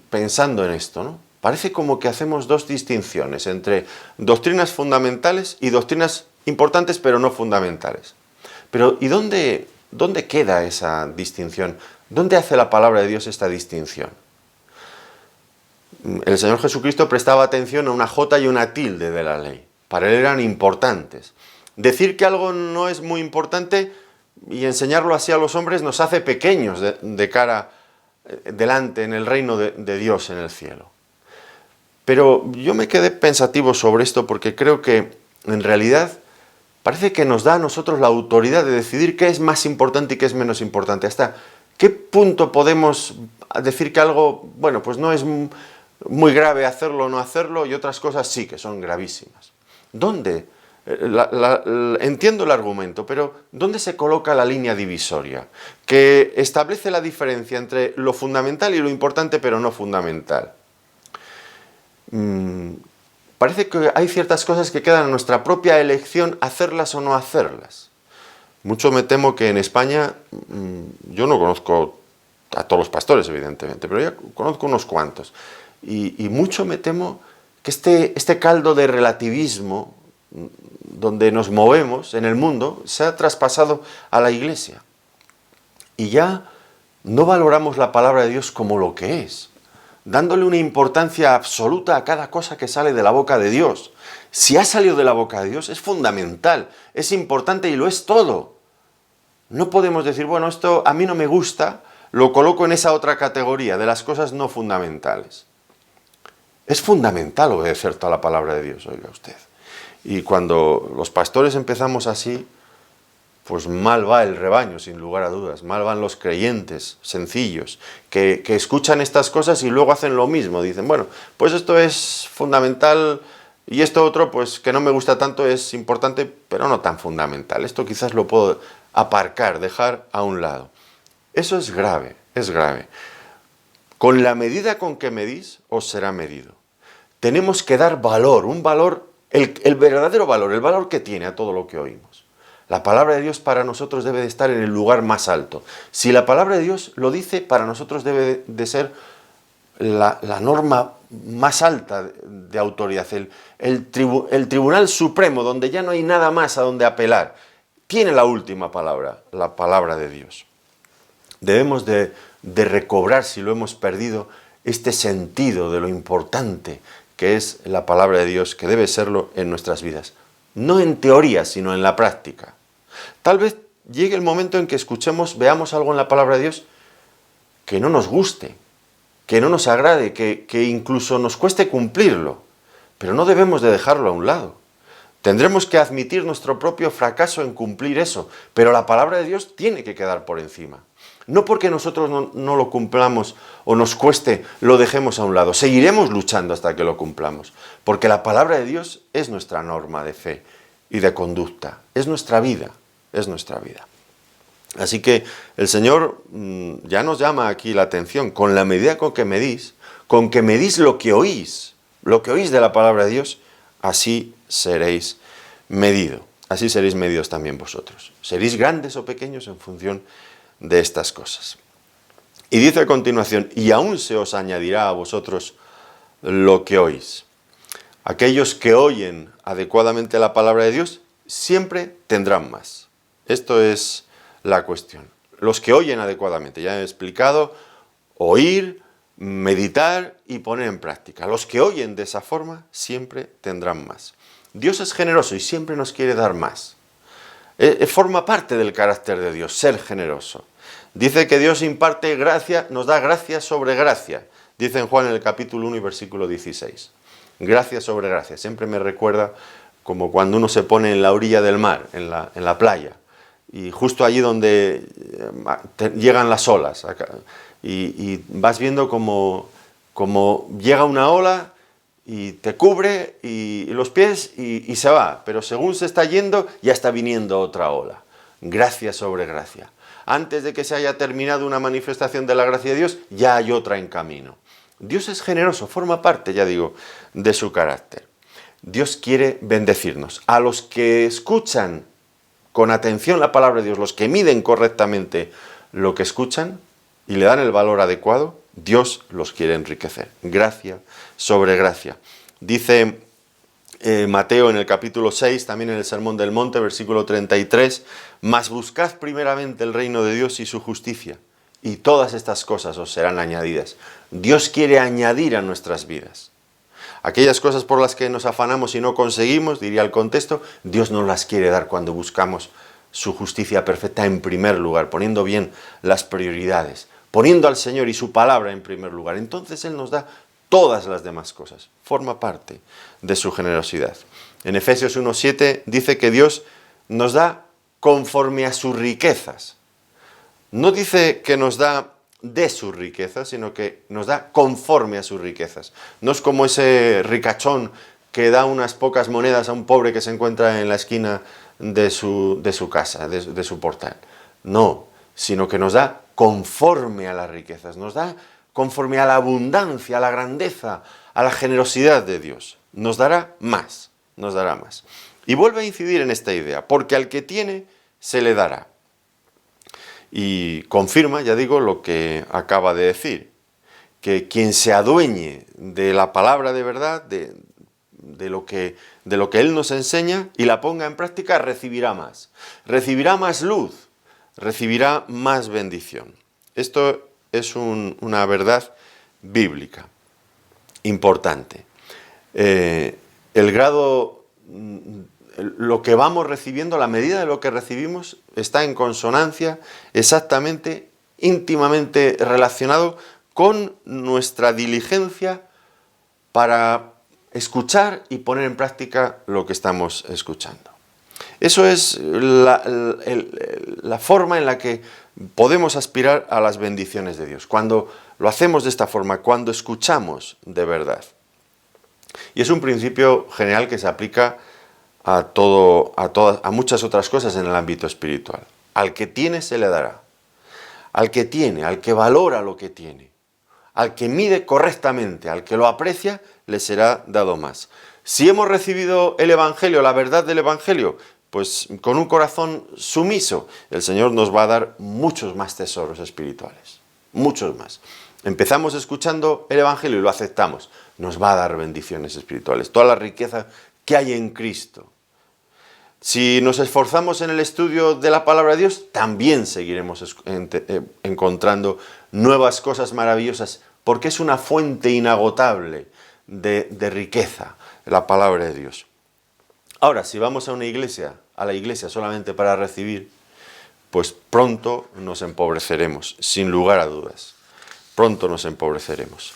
pensando en esto, ¿no? Parece como que hacemos dos distinciones entre doctrinas fundamentales y doctrinas importantes pero no fundamentales. Pero ¿y dónde queda esa distinción? ¿Dónde hace la palabra de Dios esta distinción? El Señor Jesucristo prestaba atención a una jota y una tilde de la ley. Para Él eran importantes. Decir que algo no es muy importante y enseñarlo así a los hombres nos hace pequeños de cara delante en el reino de Dios en el cielo. Pero yo me quedé pensativo sobre esto porque creo que en realidad parece que nos da a nosotros la autoridad de decidir qué es más importante y qué es menos importante. ¿Hasta qué punto podemos decir que algo, pues no es muy grave hacerlo o no hacerlo, y otras cosas sí que son gravísimas? ¿Dónde? Entiendo el argumento, pero ¿dónde se coloca la línea divisoria que establece la diferencia entre lo fundamental y lo importante pero no fundamental? Parece que hay ciertas cosas que quedan a nuestra propia elección hacerlas o no hacerlas. Mucho me temo que en España, yo no conozco a todos los pastores evidentemente, pero ya conozco unos cuantos. Y mucho me temo que este caldo de relativismo donde nos movemos en el mundo se ha traspasado a la Iglesia. Y ya no valoramos la palabra de Dios como lo que es, dándole una importancia absoluta a cada cosa que sale de la boca de Dios. Si ha salido de la boca de Dios es fundamental, es importante y lo es todo. No podemos decir, esto a mí no me gusta, lo coloco en esa otra categoría de las cosas no fundamentales. Es fundamental obedecer toda la palabra de Dios, oiga usted. Y cuando los pastores empezamos así, pues mal va el rebaño, sin lugar a dudas. Mal van los creyentes sencillos, que escuchan estas cosas y luego hacen lo mismo. Dicen, pues esto es fundamental y esto otro, pues que no me gusta tanto, es importante, pero no tan fundamental. Esto quizás lo puedo aparcar, dejar a un lado. Eso es grave, es grave. Con la medida con que medís, os será medido. Tenemos que dar valor, un valor, el verdadero valor, el valor que tiene a todo lo que oímos. La palabra de Dios para nosotros debe de estar en el lugar más alto. Si la palabra de Dios lo dice, para nosotros debe de ser la norma más alta de autoridad, el tribunal supremo, donde ya no hay nada más a donde apelar. Tiene la última palabra, la palabra de Dios. Debemos de recobrar, si lo hemos perdido, este sentido de lo importante que es la palabra de Dios, que debe serlo en nuestras vidas. No en teoría, sino en la práctica. Tal vez llegue el momento en que escuchemos, veamos algo en la palabra de Dios que no nos guste, que no nos agrade, que incluso nos cueste cumplirlo, pero no debemos de dejarlo a un lado. Tendremos que admitir nuestro propio fracaso en cumplir eso, pero la palabra de Dios tiene que quedar por encima. No porque nosotros no lo cumplamos o nos cueste, lo dejemos a un lado. Seguiremos luchando hasta que lo cumplamos, porque la palabra de Dios es nuestra norma de fe y de conducta, es nuestra vida, es nuestra vida. Así que el Señor ya nos llama aquí la atención, con la medida con que medís lo que oís de la palabra de Dios, así seréis medidos, así seréis medidos también vosotros. Seréis grandes o pequeños en función de estas cosas. Y dice a continuación, y aún se os añadirá a vosotros lo que oís. Aquellos que oyen adecuadamente la palabra de Dios siempre tendrán más. Esto es la cuestión. Los que oyen adecuadamente, ya he explicado, oír, meditar y poner en práctica. Los que oyen de esa forma siempre tendrán más. Dios es generoso y siempre nos quiere dar más. Forma parte del carácter de Dios, ser generoso. Dice que Dios imparte gracia, nos da gracia sobre gracia. Dice en Juan en el capítulo 1 y versículo 16. Gracia sobre gracia. Siempre me recuerda como cuando uno se pone en la orilla del mar, en la playa, y justo allí donde llegan las olas, y vas viendo como llega una ola y te cubre y los pies y se va, pero según se está yendo ya está viniendo otra ola. Gracia sobre gracia. Antes de que se haya terminado una manifestación de la gracia de Dios, ya hay otra en camino. Dios es generoso, forma parte, ya digo, de su carácter. Dios quiere bendecirnos. A los que escuchan con atención la palabra de Dios, los que miden correctamente lo que escuchan y le dan el valor adecuado, Dios los quiere enriquecer. Gracia sobre gracia. Dice Mateo en el capítulo 6, también en el Sermón del Monte, versículo 33, mas buscad primeramente el reino de Dios y su justicia, y todas estas cosas os serán añadidas. Dios quiere añadir a nuestras vidas. Aquellas cosas por las que nos afanamos y no conseguimos, diría el contexto, Dios nos las quiere dar cuando buscamos su justicia perfecta en primer lugar, poniendo bien las prioridades, poniendo al Señor y su palabra en primer lugar. Entonces Él nos da todas las demás cosas. Forma parte de su generosidad. En Efesios 1:7 dice que Dios nos da conforme a sus riquezas. No dice que nos da de sus riquezas, sino que nos da conforme a sus riquezas. No es como ese ricachón que da unas pocas monedas a un pobre que se encuentra en la esquina de su casa, de su portal. No, sino que nos da conforme a las riquezas, nos da conforme a la abundancia, a la grandeza, a la generosidad de Dios. Nos dará más, nos dará más. Y vuelve a incidir en esta idea, porque al que tiene, se le dará. Y confirma, ya digo, lo que acaba de decir, que quien se adueñe de la palabra de verdad, de lo que Él nos enseña y la ponga en práctica, recibirá más luz, recibirá más bendición. Esto es una verdad bíblica importante. El grado, lo que vamos recibiendo, la medida de lo que recibimos, está en consonancia, exactamente, íntimamente relacionado con nuestra diligencia para escuchar y poner en práctica lo que estamos escuchando. Eso es la forma en la que podemos aspirar a las bendiciones de Dios, cuando lo hacemos de esta forma, cuando escuchamos de verdad. Y es un principio general que se aplica a muchas otras cosas en el ámbito espiritual. Al que tiene se le dará. Al que tiene, al que valora lo que tiene, al que mide correctamente, al que lo aprecia, le será dado más. Si hemos recibido el Evangelio, la verdad del Evangelio, pues con un corazón sumiso, el Señor nos va a dar muchos más tesoros espirituales, muchos más. Empezamos escuchando el Evangelio y lo aceptamos, nos va a dar bendiciones espirituales, toda la riqueza que hay en Cristo. Si nos esforzamos en el estudio de la palabra de Dios, también seguiremos encontrando nuevas cosas maravillosas, porque es una fuente inagotable de riqueza, la palabra de Dios. Ahora, si vamos a la iglesia solamente para recibir, pues pronto nos empobreceremos, sin lugar a dudas. Pronto nos empobreceremos.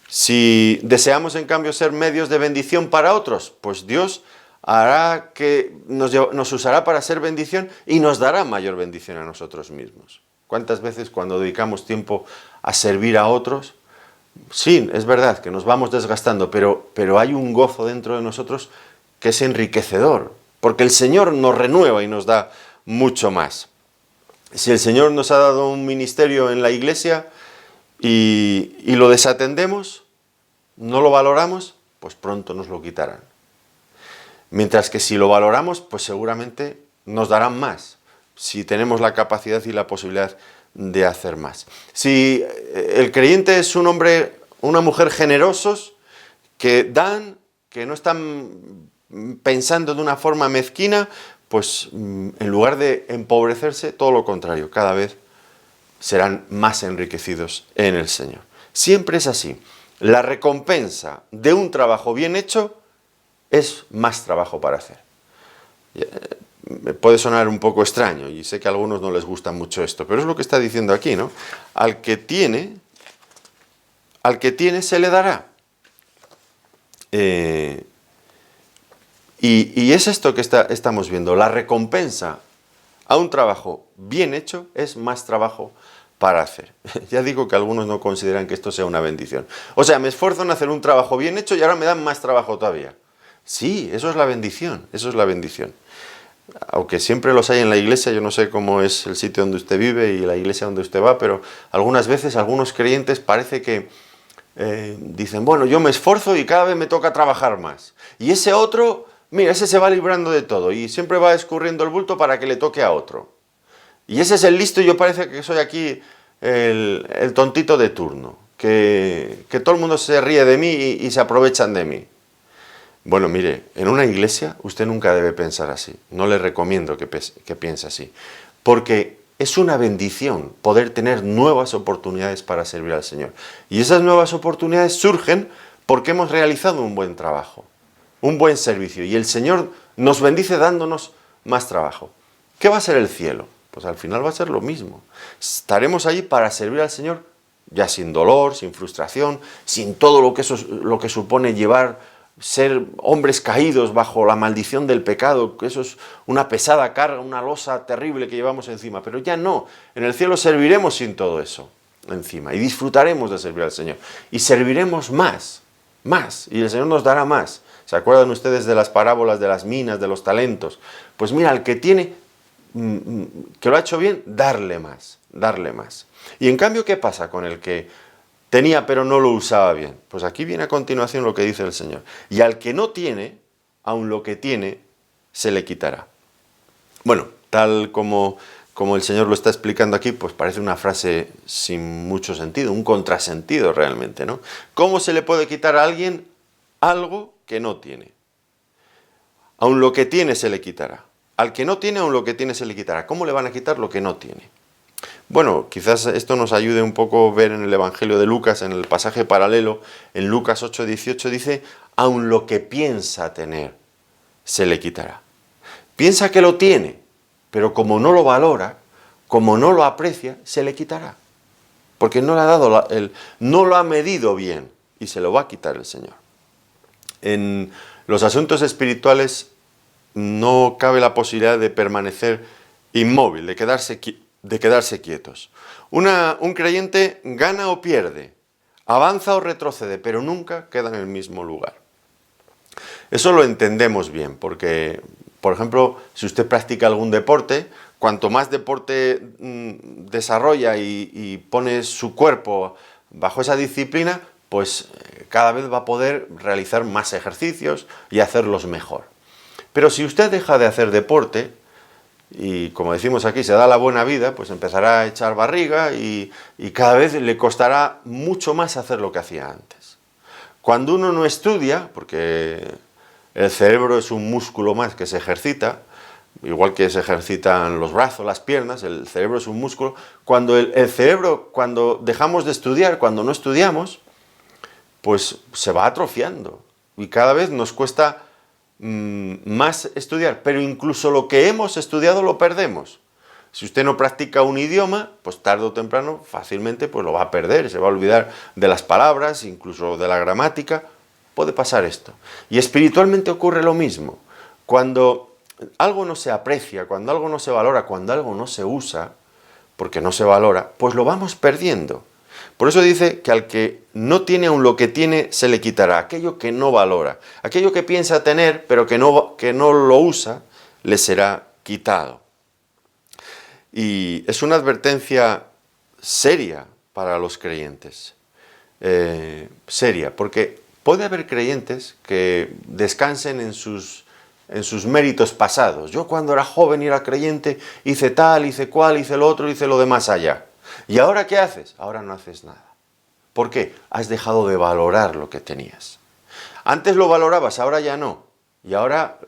Si deseamos, en cambio, ser medios de bendición para otros, pues Dios hará que nos usará para ser bendición y nos dará mayor bendición a nosotros mismos. ¿Cuántas veces cuando dedicamos tiempo a servir a otros, sí, es verdad que nos vamos desgastando, pero hay un gozo dentro de nosotros que es enriquecedor, porque el Señor nos renueva y nos da mucho más. Si el Señor nos ha dado un ministerio en la iglesia y lo desatendemos, no lo valoramos, pues pronto nos lo quitarán. Mientras que si lo valoramos, pues seguramente nos darán más, si tenemos la capacidad y la posibilidad de hacer más. Si el creyente es un hombre, una mujer generosos, que dan, que no están pensando de una forma mezquina, pues en lugar de empobrecerse, todo lo contrario, cada vez serán más enriquecidos en el Señor. Siempre es así. La recompensa de un trabajo bien hecho es más trabajo para hacer. Puede sonar un poco extraño y sé que a algunos no les gusta mucho esto, pero es lo que está diciendo aquí, ¿no? Al que tiene se le dará. Y es esto que estamos viendo. La recompensa a un trabajo bien hecho es más trabajo para hacer. Ya digo que algunos no consideran que esto sea una bendición. O sea, me esfuerzo en hacer un trabajo bien hecho y ahora me dan más trabajo todavía. Sí, eso es la bendición, eso es la bendición. Aunque siempre los hay en la iglesia, yo no sé cómo es el sitio donde usted vive y la iglesia donde usted va, pero algunas veces algunos creyentes parece que dicen, bueno, yo me esfuerzo y cada vez me toca trabajar más. Y ese otro, mira, ese se va librando de todo y siempre va escurriendo el bulto para que le toque a otro. Y ese es el listo y yo parece que soy aquí el tontito de turno, que todo el mundo se ríe de mí y se aprovechan de mí. Bueno, mire, en una iglesia usted nunca debe pensar así. No le recomiendo que piense así. Porque es una bendición poder tener nuevas oportunidades para servir al Señor. Y esas nuevas oportunidades surgen porque hemos realizado un buen trabajo, un buen servicio. Y el Señor nos bendice dándonos más trabajo. ¿Qué va a ser el cielo? Pues al final va a ser lo mismo. Estaremos allí para servir al Señor, ya sin dolor, sin frustración, sin todo lo que supone ser hombres caídos bajo la maldición del pecado, que eso es una pesada carga, una losa terrible que llevamos encima, pero ya no, en el cielo serviremos sin todo eso encima y disfrutaremos de servir al Señor y serviremos más, y el Señor nos dará más. ¿Se acuerdan ustedes de las parábolas de las minas, de los talentos? Pues mira, al que tiene, que lo ha hecho bien, darle más. Y en cambio, ¿qué pasa con el que tenía pero no lo usaba bien? Pues aquí viene a continuación lo que dice el Señor. Y al que no tiene, aun lo que tiene, se le quitará. Bueno, tal como el Señor lo está explicando aquí, pues parece una frase sin mucho sentido, un contrasentido realmente, ¿no? ¿Cómo se le puede quitar a alguien algo que no tiene? Aun lo que tiene se le quitará. Al que no tiene, aun lo que tiene se le quitará. ¿Cómo le van a quitar lo que no tiene? Bueno, quizás esto nos ayude un poco a ver en el Evangelio de Lucas, en el pasaje paralelo, en Lucas 8:18 dice, aun lo que piensa tener, se le quitará. Piensa que lo tiene, pero como no lo valora, como no lo aprecia, se le quitará. Porque no le ha dado no lo ha medido bien y se lo va a quitar el Señor. En los asuntos espirituales no cabe la posibilidad de permanecer inmóvil, de quedarse quietos. Un creyente gana o pierde, avanza o retrocede, pero nunca queda en el mismo lugar. Eso lo entendemos bien, porque, por ejemplo, si usted practica algún deporte, cuanto más deporte desarrolla y pone su cuerpo bajo esa disciplina, pues cada vez va a poder realizar más ejercicios y hacerlos mejor. Pero si usted deja de hacer deporte, y como decimos aquí, se da la buena vida, pues empezará a echar barriga y cada vez le costará mucho más hacer lo que hacía antes. Cuando uno no estudia, porque el cerebro es un músculo más que se ejercita, igual que se ejercitan los brazos, las piernas, el cerebro es un músculo. Cuando el cerebro, cuando dejamos de estudiar, cuando no estudiamos, pues se va atrofiando y cada vez nos cuesta más estudiar, pero incluso lo que hemos estudiado lo perdemos. Si usted no practica un idioma, pues tarde o temprano fácilmente pues lo va a perder, se va a olvidar de las palabras, incluso de la gramática. Puede pasar esto. Y espiritualmente ocurre lo mismo. Cuando algo no se aprecia, cuando algo no se valora, cuando algo no se usa, porque no se valora, pues lo vamos perdiendo. Por eso dice que al que no tiene aún lo que tiene, se le quitará. Aquello que no valora, aquello que piensa tener, pero que no lo usa, le será quitado. Y es una advertencia seria para los creyentes. Seria, porque puede haber creyentes que descansen en sus méritos pasados. Yo cuando era joven y era creyente hice tal, hice cual, hice lo otro, hice lo de más allá. ¿Y ahora qué haces? Ahora no haces nada. ¿Por qué? Has dejado de valorar lo que tenías. Antes lo valorabas, ahora ya no. Y ahora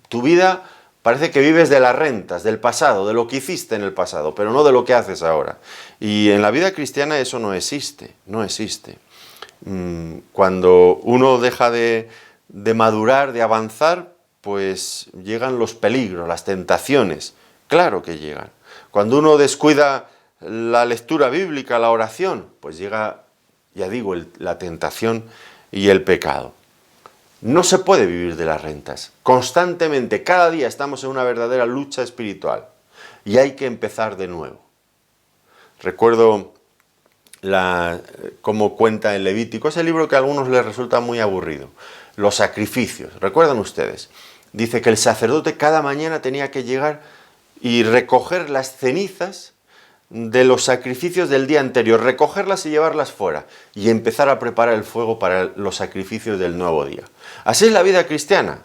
tu vida parece que vives de las rentas, del pasado, de lo que hiciste en el pasado, pero no de lo que haces ahora. Y en la vida cristiana eso no existe, no existe. Cuando uno deja de madurar, de avanzar, pues llegan los peligros, las tentaciones. Claro que llegan. Cuando uno descuida la lectura bíblica, la oración, pues llega, ya digo, la tentación y el pecado. No se puede vivir de las rentas. Constantemente, cada día estamos en una verdadera lucha espiritual y hay que empezar de nuevo. Recuerdo cómo cuenta en Levítico, ese libro que a algunos les resulta muy aburrido, los sacrificios. ¿Recuerdan ustedes? Dice que el sacerdote cada mañana tenía que llegar y recoger las cenizas de los sacrificios del día anterior, recogerlas y llevarlas fuera y empezar a preparar el fuego para los sacrificios del nuevo día. Así es la vida cristiana.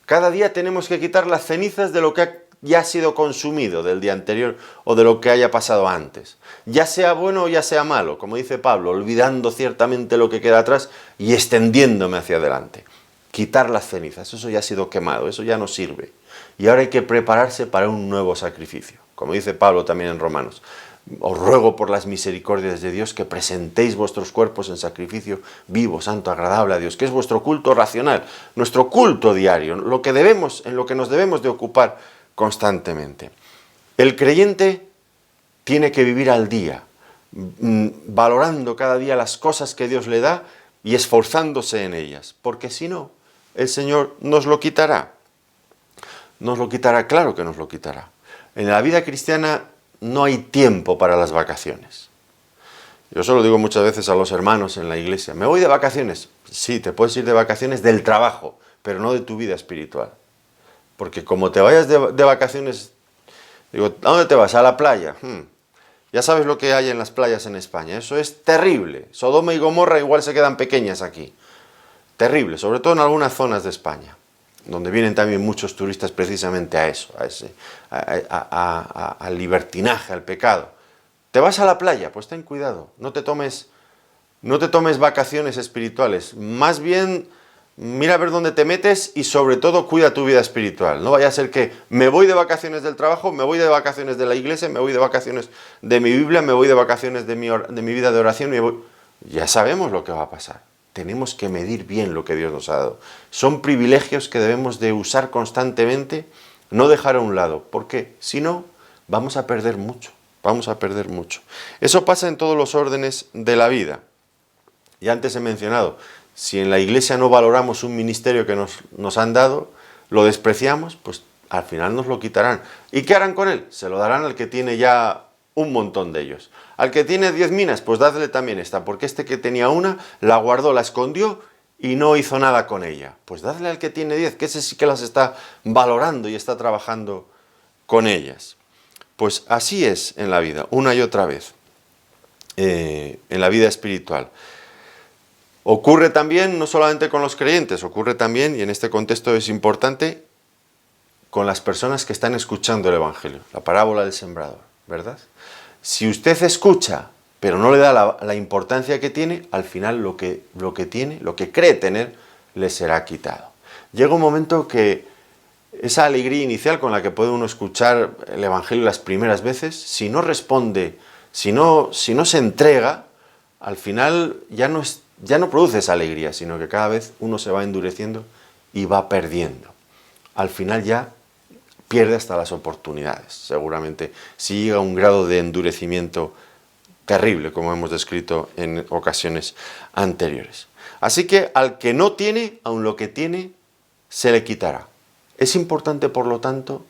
Cada día tenemos que quitar las cenizas de lo que ya ha sido consumido del día anterior o de lo que haya pasado antes. Ya sea bueno o ya sea malo, como dice Pablo, olvidando ciertamente lo que queda atrás y extendiéndome hacia adelante. Quitar las cenizas, eso ya ha sido quemado, eso ya no sirve. Y ahora hay que prepararse para un nuevo sacrificio. Como dice Pablo también en Romanos, os ruego por las misericordias de Dios que presentéis vuestros cuerpos en sacrificio vivo, santo, agradable a Dios, que es vuestro culto racional, nuestro culto diario, en lo que nos debemos de ocupar constantemente. El creyente tiene que vivir al día, valorando cada día las cosas que Dios le da y esforzándose en ellas, porque si no, el Señor nos lo quitará. Nos lo quitará, claro que nos lo quitará. En la vida cristiana no hay tiempo para las vacaciones. Yo se lo digo muchas veces a los hermanos en la iglesia. ¿Me voy de vacaciones? Sí, te puedes ir de vacaciones del trabajo, pero no de tu vida espiritual. Porque como te vayas de vacaciones, digo, ¿a dónde te vas? ¿A la playa? Ya sabes lo que hay en las playas en España. Eso es terrible. Sodoma y Gomorra igual se quedan pequeñas aquí. Terrible, sobre todo en algunas zonas de España, donde vienen también muchos turistas precisamente a eso, al libertinaje, al pecado. ¿Te vas a la playa? Pues ten cuidado, no te tomes vacaciones espirituales. Más bien, mira a ver dónde te metes y sobre todo cuida tu vida espiritual. No vaya a ser que me voy de vacaciones del trabajo, me voy de vacaciones de la iglesia, me voy de vacaciones de mi Biblia, me voy de vacaciones de mi vida de oración. Ya sabemos lo que va a pasar. Tenemos que medir bien lo que Dios nos ha dado. Son privilegios que debemos de usar constantemente, no dejar a un lado, porque si no, vamos a perder mucho. Eso pasa en todos los órdenes de la vida. Y antes he mencionado, si en la iglesia no valoramos un ministerio que nos han dado, lo despreciamos, pues al final nos lo quitarán. ¿Y qué harán con él? Se lo darán al que tiene ya un montón de ellos. Al que tiene 10 minas, pues dadle también esta, porque este que tenía una, la guardó, la escondió y no hizo nada con ella. Pues dadle al que tiene 10, que ese sí que las está valorando y está trabajando con ellas. Pues así es en la vida, una y otra vez, en la vida espiritual. Ocurre también, no solamente con los creyentes, ocurre también, y en este contexto es importante, con las personas que están escuchando el Evangelio, la parábola del sembrador, ¿verdad? Si usted escucha, pero no le da la importancia que tiene, al final lo que cree tener, le será quitado. Llega un momento que esa alegría inicial con la que puede uno escuchar el Evangelio las primeras veces, si no responde, si no se entrega, al final ya no produce esa alegría, sino que cada vez uno se va endureciendo y va perdiendo. Al final ya pierde hasta las oportunidades, seguramente, si llega a un grado de endurecimiento terrible, como hemos descrito en ocasiones anteriores. Así que al que no tiene, aun lo que tiene, se le quitará. Es importante, por lo tanto,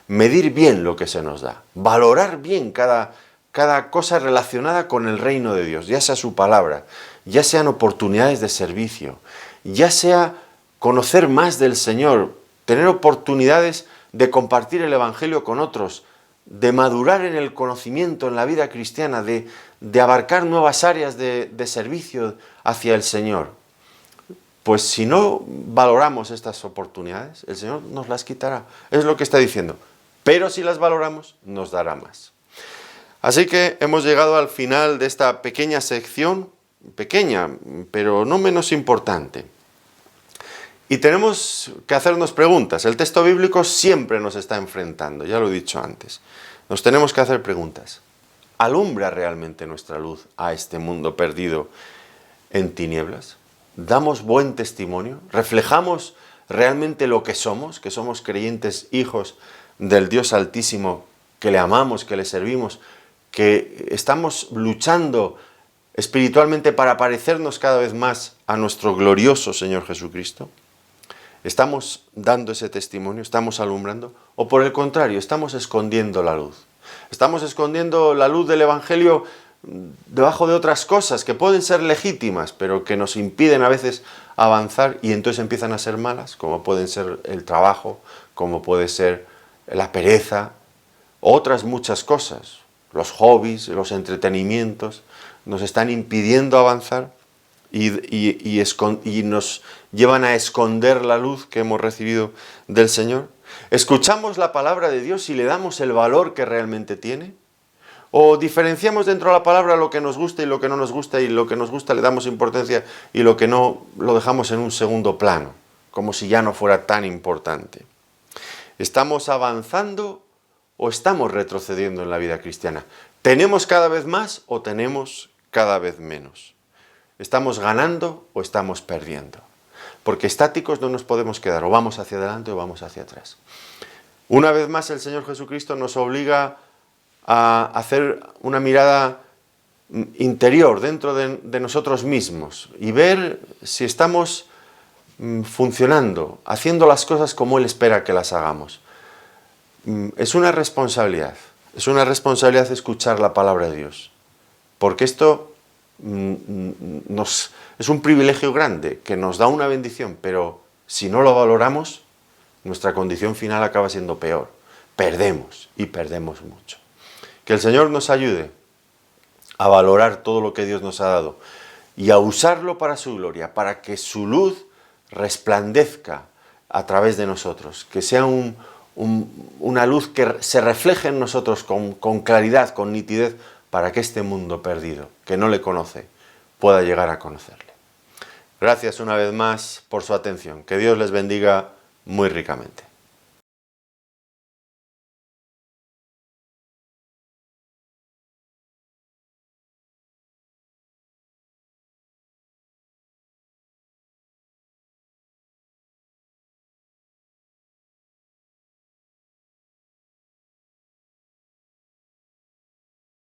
medir bien lo que se nos da, valorar bien cada cosa relacionada con el reino de Dios, ya sea su palabra, ya sean oportunidades de servicio, ya sea conocer más del Señor, tener oportunidades de compartir el Evangelio con otros, de madurar en el conocimiento, en la vida cristiana, de abarcar nuevas áreas de servicio hacia el Señor. Pues si no valoramos estas oportunidades, el Señor nos las quitará. Es lo que está diciendo. Pero si las valoramos, nos dará más. Así que hemos llegado al final de esta pequeña sección, pequeña, pero no menos importante. Y tenemos que hacernos preguntas. El texto bíblico siempre nos está enfrentando, ya lo he dicho antes. Nos tenemos que hacer preguntas. ¿Alumbra realmente nuestra luz a este mundo perdido en tinieblas? ¿Damos buen testimonio? ¿Reflejamos realmente lo que somos creyentes hijos del Dios Altísimo, que le amamos, que le servimos, que estamos luchando espiritualmente para parecernos cada vez más a nuestro glorioso Señor Jesucristo? ¿Estamos dando ese testimonio? ¿Estamos alumbrando? ¿O por el contrario, estamos escondiendo la luz? ¿Estamos escondiendo la luz del Evangelio debajo de otras cosas que pueden ser legítimas, pero que nos impiden a veces avanzar y entonces empiezan a ser malas, como pueden ser el trabajo, como puede ser la pereza, otras muchas cosas? Los hobbies, los entretenimientos, nos están impidiendo avanzar y nos llevan a esconder la luz que hemos recibido del Señor. ¿Escuchamos la palabra de Dios y le damos el valor que realmente tiene? ¿O diferenciamos dentro de la palabra lo que nos gusta y lo que no nos gusta, y lo que nos gusta le damos importancia y lo que no lo dejamos en un segundo plano, como si ya no fuera tan importante? ¿Estamos avanzando o estamos retrocediendo en la vida cristiana? ¿Tenemos cada vez más o tenemos cada vez menos? ¿Estamos ganando o estamos perdiendo? Porque estáticos no nos podemos quedar, o vamos hacia adelante o vamos hacia atrás. Una vez más el Señor Jesucristo nos obliga a hacer una mirada interior dentro de nosotros mismos y ver si estamos funcionando, haciendo las cosas como Él espera que las hagamos. Es una responsabilidad escuchar la palabra de Dios, porque esto es un privilegio grande que nos da una bendición, pero si no lo valoramos, nuestra condición final acaba siendo peor. Perdemos y perdemos mucho. Que el Señor nos ayude a valorar todo lo que Dios nos ha dado y a usarlo para su gloria, para que su luz resplandezca a través de nosotros, que sea una luz que se refleje en nosotros con claridad, con nitidez, para que este mundo perdido, que no le conoce, pueda llegar a conocerle. Gracias una vez más por su atención. Que Dios les bendiga muy ricamente.